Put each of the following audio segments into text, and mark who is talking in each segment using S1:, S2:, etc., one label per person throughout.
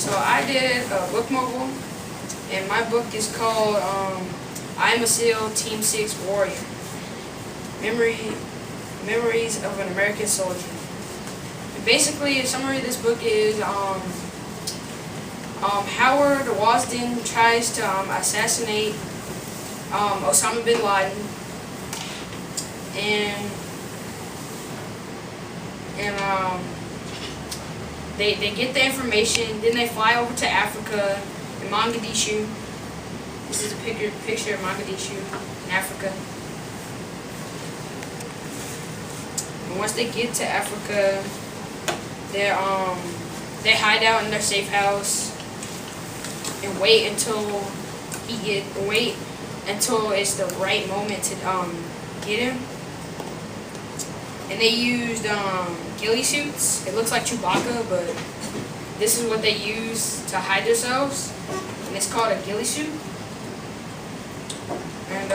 S1: So I did a book mobile, and my book is called I Am a SEAL Team 6 Warrior. Memories of an American Soldier. And basically, a summary of this book is Howard Wasden tries to assassinate Osama bin Laden, and they get the information. Then they fly over to Africa in Mogadishu. This is a picture of Mogadishu in Africa. And once they get to Africa, they hide out in their safe house and wait until it's the right moment to get him. And they used ghillie suits. It looks like Chewbacca, but this is what they use to hide themselves, and it's called a ghillie suit. And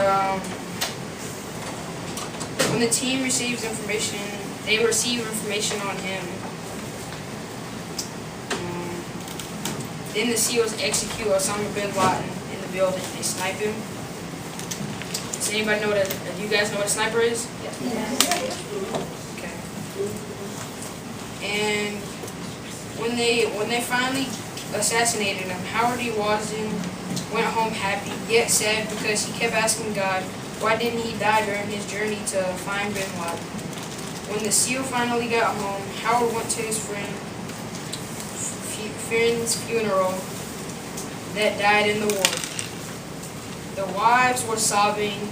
S1: when the team receives information, they receive information on him. Then the SEALs execute Osama bin Laden in the building. They snipe him. Does anybody know do you guys know what a sniper is?
S2: Yes.
S1: Okay. And when they finally assassinated him, Howard E. Wasden went home happy, yet sad, because he kept asking God, why didn't he die during his journey to find bin Laden? When the SEAL finally got home, Howard went to his friend's funeral that died in the war. The wives were sobbing,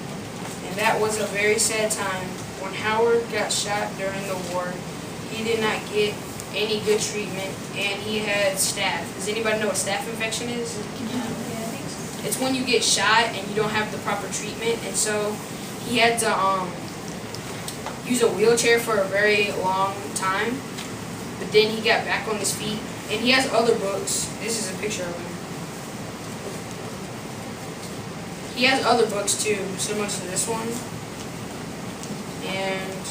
S1: and that was a very sad time. When Howard got shot during the war, he did not get any good treatment, and he had staph. Does anybody know what staph infection is? It's when you get shot and you don't have the proper treatment, and so he had to use a wheelchair for a very long time, but then he got back on his feet. And he has other books. This is a picture of him. He has other books too, similar to this one. And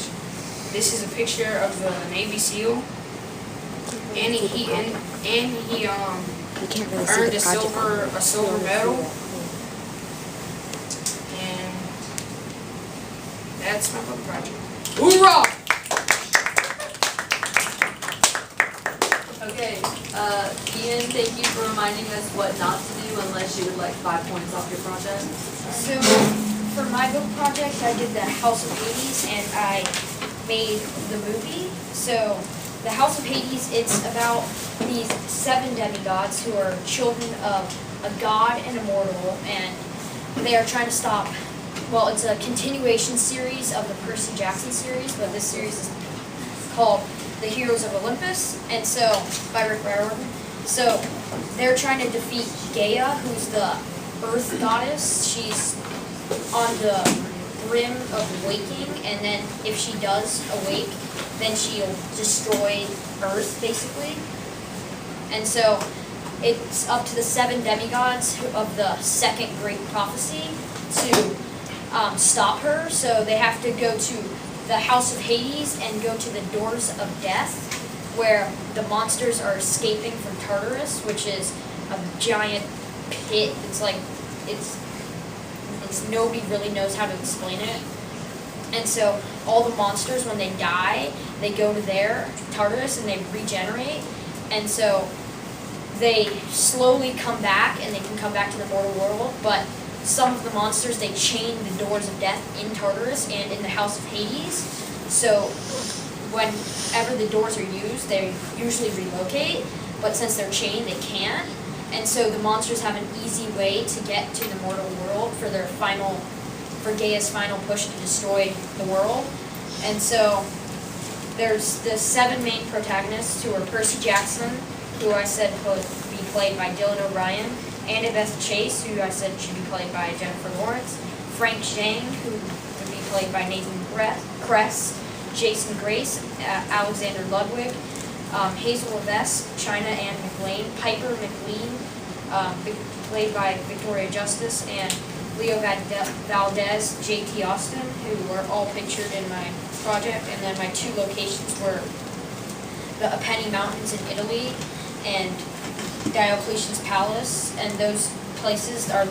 S1: this is a picture of the Navy SEAL. And he earned a silver medal. And that's my book project. Hoorah!
S2: Okay, Ian, thank you for reminding us what not to do unless you would like 5 points off your project.
S3: So, for my book project, I did the House of Hades, and I made the movie. So, the House of Hades, it's about these 7 demigods who are children of a god and a mortal, and they are trying to stop, well, it's a continuation series of the Percy Jackson series, but this series is called The Heroes of Olympus, and so, by Rick Riordan. So, they're trying to defeat Gaia, who's the earth goddess. She's on the brim of waking, and then if she does awake, then she'll destroy Earth, basically. And so, it's up to the 7 demigods of the second great prophecy to stop her. So, they have to go to the House of Hades and go to the Doors of Death, where the monsters are escaping from Tartarus, which is a giant pit. It's nobody really knows how to explain it. And so all the monsters, when they die, they go to their Tartarus and they regenerate. And so they slowly come back, and they can come back to the mortal world, but some of the monsters, they chain the Doors of Death in Tartarus and in the House of Hades. So whenever the doors are used, they usually relocate, but since they're chained, they can't. And so the monsters have an easy way to get to the mortal world for Gaia's final push to destroy the world. And so there's the 7 main protagonists, who are Percy Jackson, who I said would be played by Dylan O'Brien, Annabeth Chase, who I said should be played by Jennifer Lawrence, Frank Zhang, who would be played by Nathan Kress, Jason Grace, Alexander Ludwig, Hazel Levesque, China Ann McLean, Piper McLean, played by Victoria Justice, and Leo Valdez, J.T. Austin, who were all pictured in my project. And then my 2 locations were the Apennine Mountains in Italy and Diocletian's palace, and those places are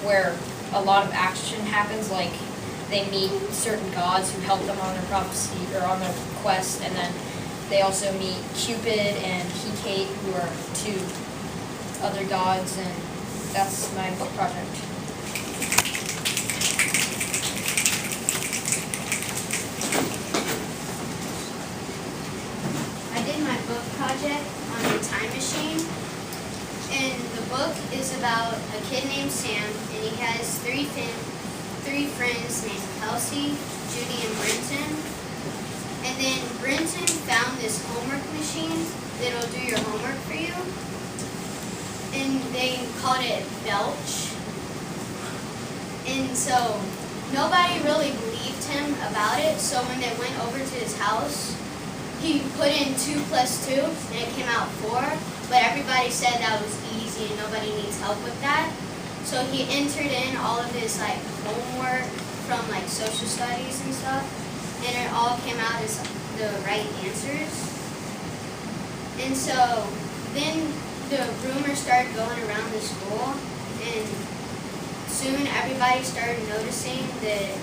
S3: where a lot of action happens. Like they meet certain gods who help them on their prophecy or on their quest, and then they also meet Cupid and Hecate, who are two other gods, and that's my book project.
S4: I did my book project on the time machine, and the book is about a kid named Sam, and he has three friends named Kelsey, Judy, and Brenton. And then Brenton found this homework machine that'll do your homework for you, and they called it Belch. And so nobody really believed him about it, so when they went over to his house, he put in 2 + 2, and it came out 4, but everybody said that was easy and nobody needs help with that. So he entered in all of his like homework from like social studies and stuff, and it all came out as the right answers. And so then the rumor started going around the school, and soon everybody started noticing that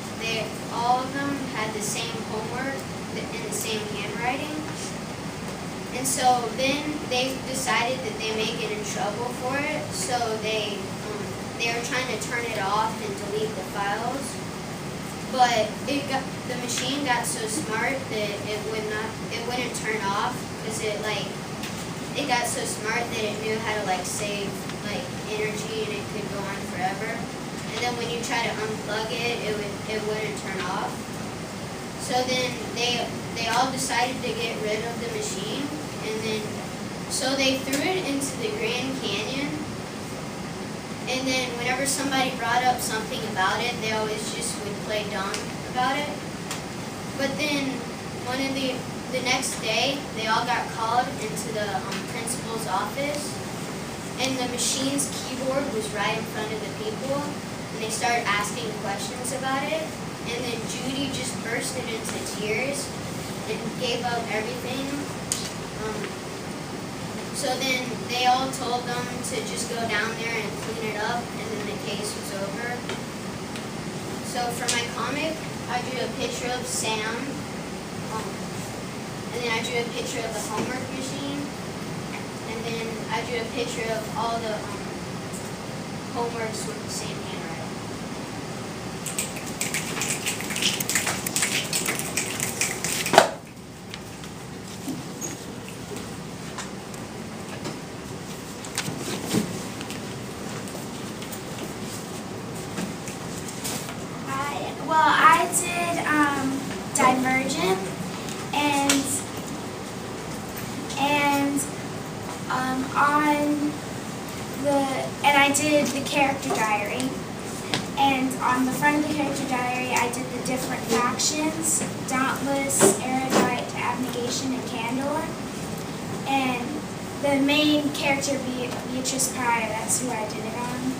S4: all of them had the same homework in the same handwriting. And so then they decided that they may get in trouble for it, so they were trying to turn it off and delete the files. But the machine got so smart that it wouldn't turn off, because it got so smart that it knew how to like save like energy, and it could go on forever. And then when you try to unplug it, it wouldn't turn off. So then they all decided to get rid of the machine, and then so they threw it into the Grand Canyon. And then whenever somebody brought up something about it, they always just would play dumb about it. But then the next day, they all got called into the principal's office, and the machine's keyboard was right in front of the people, and they started asking questions about it. And then Judy just bursted into tears and gave up everything. So then they all told them to just go down there and clean it up, and then the case was over. So for my comic, I drew a picture of Sam, and then I drew a picture of the homework machine, and then I drew a picture of all the homeworks with the same handwriting.
S5: I did Divergent, and I did the character diary, and on the front of the character diary I did the different factions: Dauntless, Erudite, Abnegation, and Candor. And the main character, Beatrice Pye, that's who I did it on.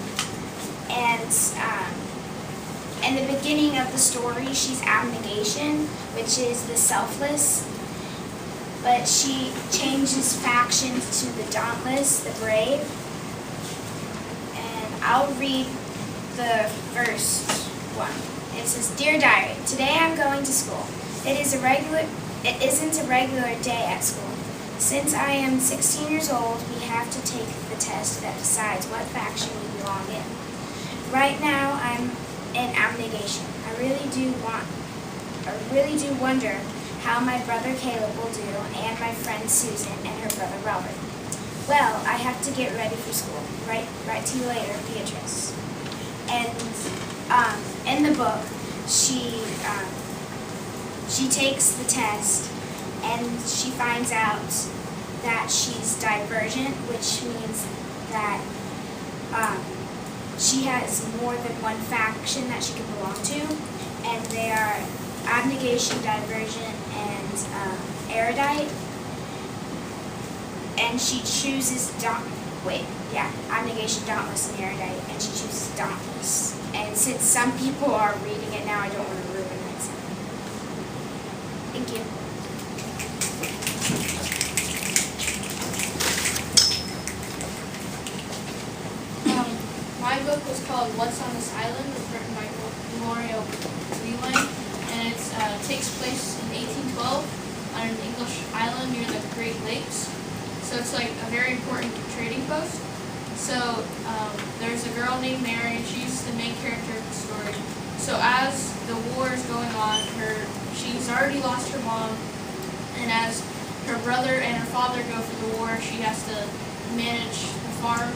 S5: And in the beginning of the story, she's Abnegation, which is the selfless, but she changes factions to the Dauntless, the brave. And I'll read the first one. It says, "Dear Diary, today I'm going to school. It isn't a regular day at school. Since I am 16 years old, we have to take the test that decides what faction we belong in. Right now, I'm in Abnegation. I really do wonder how my brother Caleb will do, and my friend Susan and her brother Robert. Well, I have to get ready for school. Write to you later, Beatrice." And in the book, she takes the test, and she finds out that she's divergent, which means that she has more than one faction that she can belong to, and they are Abnegation, Divergent, and Erudite. And she chooses Abnegation, Dauntless, and Erudite, and she chooses Dauntless. And since some people are reading it now, I don't want to ruin it. Thank you.
S6: book was called What's on This Island. It was written by Gloria Leland, and it takes place in 1812 on an English island near the Great Lakes. So it's like a very important trading post. So there's a girl named Mary, and she's the main character of the story. So as the war is going on, she's already lost her mom, and as her brother and her father go for the war, she has to manage the farm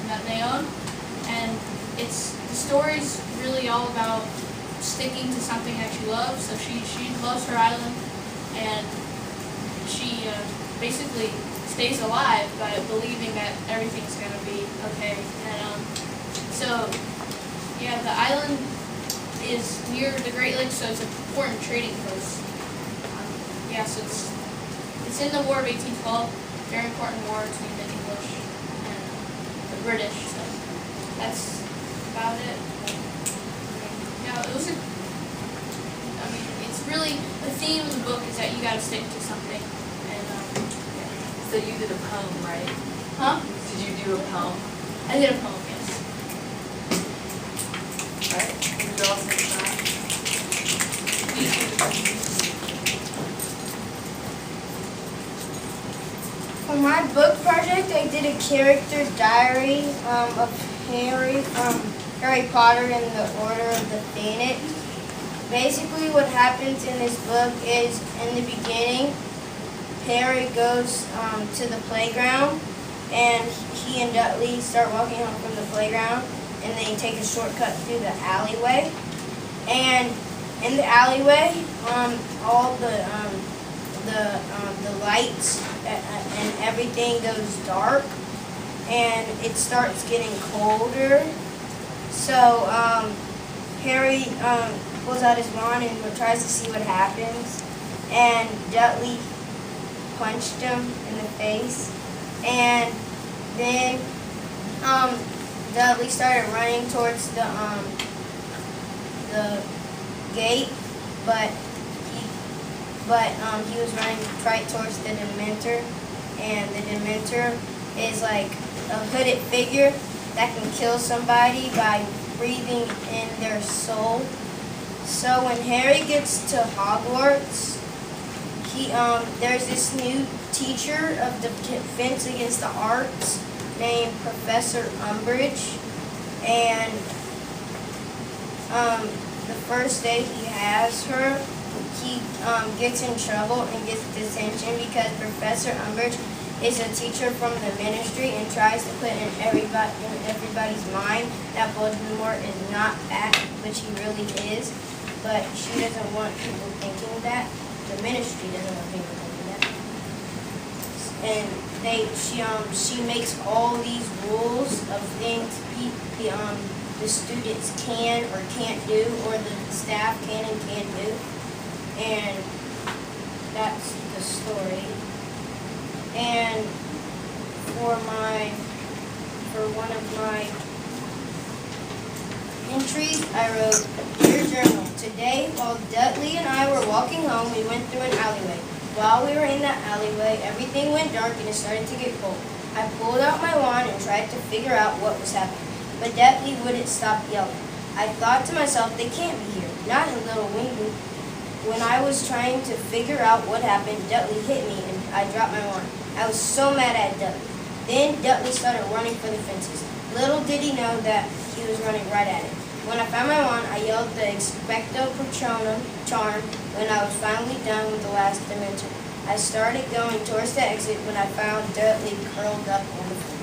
S6: that they own. And the story's really all about sticking to something that she loves. So she loves her island, and she basically stays alive by believing that everything's gonna be okay. And so yeah, the island is near the Great Lakes, so it's an important trading post. Yeah, so it's in the War of 1812, very important war between the English and the British. So that's about it. Yeah, it's really, the theme of the book is that you gotta stick to something. And yeah.
S2: So you did a poem, right?
S6: Huh?
S2: Did you do a poem?
S6: I did a poem, yes.
S2: Right? Can you all say that?
S7: For my book project, I did a character diary of Harry from Harry Potter and the Order of the Phoenix. Basically, what happens in this book is, in the beginning, Harry goes to the playground, and he and Dudley start walking home from the playground, and they take a shortcut through the alleyway. And in the alleyway, all the lights and everything goes dark, and it starts getting colder. So Harry pulls out his wand and tries to see what happens, and Dudley punched him in the face, and then Dudley started running towards the gate, but he was running right towards the Dementor, and the Dementor is like a hooded figure that can kill somebody by breathing in their soul. So when Harry gets to Hogwarts, there's this new teacher of Defense Against the Arts named Professor Umbridge, and the first day he has her, he gets in trouble and gets detention because Professor Umbridge is a teacher from the Ministry and tries to put in everybody's mind that Voldemort is not bad, which he really is, but she doesn't want people thinking that. The Ministry doesn't want people thinking that. And she makes all these rules of things the students can or can't do, or the staff can and can't do. And that's the story. And for one of my entries, I wrote, "Dear Journal, today while Dudley and I were walking home, we went through an alleyway. While we were in that alleyway, everything went dark and it started to get cold. I pulled out my wand and tried to figure out what was happening, but Dudley wouldn't stop yelling. I thought to myself, they can't be here, not in Little Wingwood. When I was trying to figure out what happened, Dudley hit me and I dropped my wand. I was so mad at Dudley. Then Dudley started running for the fences. Little did he know that he was running right at it. When I found my wand, I yelled the Expecto Patronum charm when I was finally done with the last dimension. I started going towards the exit when I found Dudley curled up on the floor."